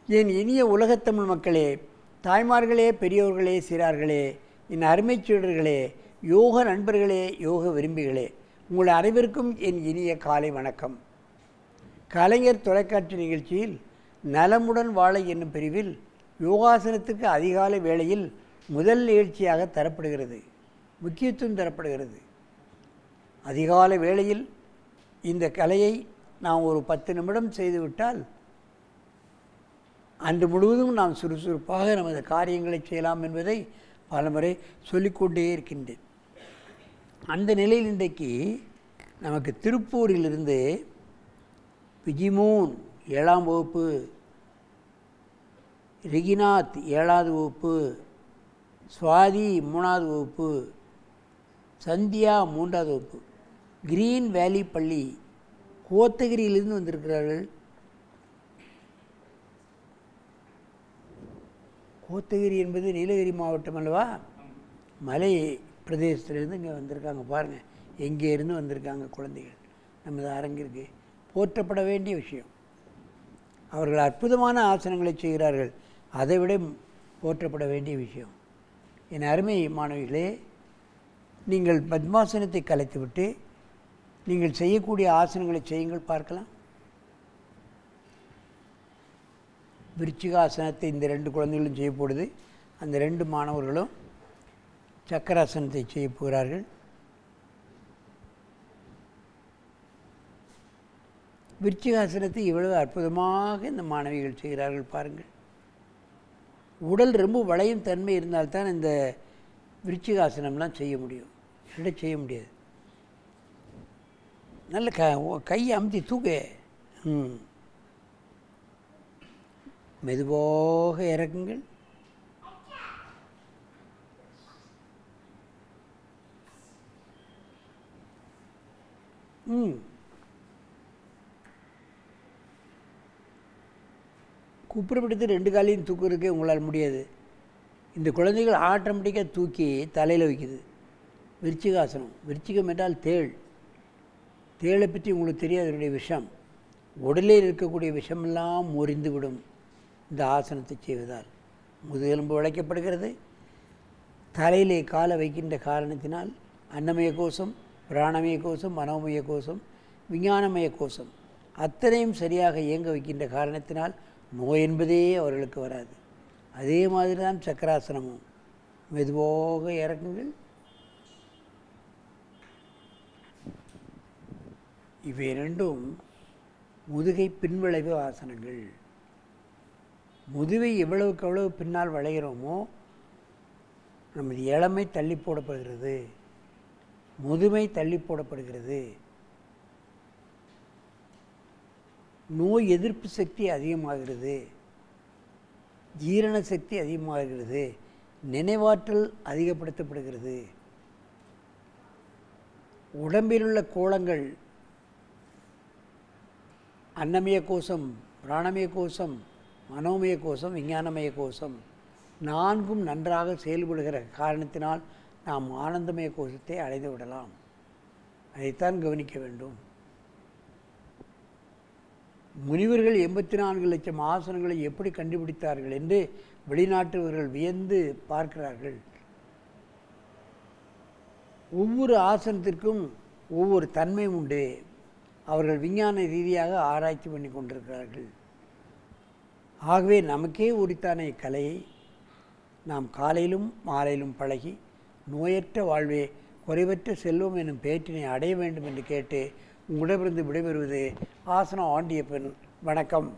என் இனிய உலகத்தமிழ் மக்களே, தாய்மார்களே, பெரியோர்களே, சிறார்களே, என் அருமைச் சீடர்களே, யோக நண்பர்களே, யோக விரும்பிகளே, உங்கள் அனைவருக்கும் என் இனிய காலை வணக்கம். கலைஞர் தொலைக்காட்சி நிகழ்ச்சியில் நலமுடன் வாழ என்னும் பிரிவில் யோகாசனத்துக்கு அதிகாலை வேளையில் முதல் நிகழ்ச்சியாக தரப்படுகிறது, முக்கியத்துவம் தரப்படுகிறது. அதிகாலை வேளையில் இந்த கலையை நாம் ஒரு 10 நிமிடம் செய்துவிட்டால் அன்று முழுவதும் நாம் சுறுசுறுப்பாக நமது காரியங்களை செய்யலாம் என்பதை பலமுறை சொல்லிக்கொண்டே இருக்கின்றேன். அந்த நிலையில் இன்றைக்கு நமக்கு திருப்பூரிலிருந்து விஜிமோன் 7ஆம் வகுப்பு, ரெகிநாத் 7வது வகுப்பு, சுவாதி 3வது வகுப்பு, சந்தியா 3வது வகுப்பு, கிரீன் வேலி பள்ளி கோத்தகிரியிலிருந்து வந்திருக்கிறார்கள். கோத்தகிரி என்பது நீலகிரி மாவட்டம் அல்லவா? மலை பிரதேசத்திலேருந்து இங்கே வந்திருக்காங்க. பாருங்கள், எங்கே இருந்து வந்திருக்காங்க குழந்தைகள். நமது அரங்கிற்கு போற்றப்பட வேண்டிய விஷயம். அவர்கள் அற்புதமான ஆசனங்களை செய்கிறார்கள், அதை விட போற்றப்பட வேண்டிய விஷயம். என் அருமை மாணவிகளே, நீங்கள் பத்மாசனத்தை கலைத்துவிட்டு நீங்கள் செய்யக்கூடிய ஆசனங்களை செய்யுங்கள், பார்க்கலாம். விருச்சிகாசனத்தை இந்த 2 குழந்தைகளும் செய்ய போடுது. அந்த 2 மாணவர்களும் சக்கராசனத்தை செய்ய போகிறார்கள். விருச்சிகாசனத்தை இவ்வளவு அற்புதமாக இந்த மாணவிகள் செய்கிறார்கள், பாருங்கள். உடல் ரொம்ப வளையும் தன்மை இருந்தால்தான் இந்த விருச்சிகாசனம்லாம் செய்ய முடியும், இல்லை செய்ய முடியாது. நல்ல கையை அமுத்தி தூக்கு. மெதுவாக இறக்குங்கள். குப்புறப்படுத்தி 2 காலையும் தூக்குறதுக்கே உங்களால் முடியாது. இந்த குழந்தைகள் ஆட்டோமேட்டிக்காக தூக்கி தலையில் வைக்குது. விருச்சிகாசனம். விருச்சிகம் என்றால் தேள். தேளை பற்றி உங்களுக்கு தெரியாது, அதனுடைய விஷம். உடலில் இருக்கக்கூடிய விஷமெல்லாம் முறிந்து விடும் இந்த ஆசனத்தை செய்வதால். முதுகெலும்பு உழைக்கப்படுகிறது. தலையிலே காலை வைக்கின்ற காரணத்தினால் அன்னமய கோஷம், பிராணமய கோஷம், மனோமய கோஷம், விஞ்ஞானமய கோஷம் அத்தனையும் சரியாக இயங்க வைக்கின்ற காரணத்தினால் நோய் என்பதே அவர்களுக்கு வராது. அதே மாதிரி தான் சக்கராசனமும். மெதுவாக இறக்குங்கள். இவை 2ம் முதுகை பின்விளைவு ஆசனங்கள். முதுகை எவ்வளவுக்கு எவ்வளவு பின்னால் வளைகிறோமோ நமது இளமை தள்ளி போடப்படுகிறது, முதுமை தள்ளி போடப்படுகிறது. நோய் எதிர்ப்பு சக்தி அதிகமாகிறது, ஜீரண சக்தி அதிகமாகிறது, நினைவாற்றல் அதிகப்படுத்தப்படுகிறது. உடம்பில் உள்ள கோளங்கள் அன்னமய கோஷம், பிராணமய கோஷம், மனோமய கோஷம், விஞ்ஞானமய கோஷம் 4ம் நன்றாக செயல்படுகிற காரணத்தினால் நாம் ஆனந்தமய கோஷத்தை அடைந்து விடலாம். அதைத்தான் கவனிக்க வேண்டும். முனிவர்கள் 84 லட்சம் ஆசனங்களை எப்படி கண்டுபிடித்தார்கள் என்று வெளிநாட்டவர்கள் வியந்து பார்க்கிறார்கள். ஒவ்வொரு ஆசனத்திற்கும் ஒவ்வொரு தன்மை உண்டு. அவர்கள் விஞ்ஞான ரீதியாக ஆராய்ச்சி பண்ணி கொண்டிருக்கிறார்கள். ஆகவே நமக்கே உரித்தான இக்கலையை நாம் காலையிலும் மாலையிலும் பழகி நோயற்ற வாழ்வே குறைவற்ற செல்வம் எனும் பேற்றினை அடைய வேண்டும் என்று கேட்டு உங்களிடமிருந்து விடைபெறுவது ஆசனம் ஆண்டியப்பன். வணக்கம்.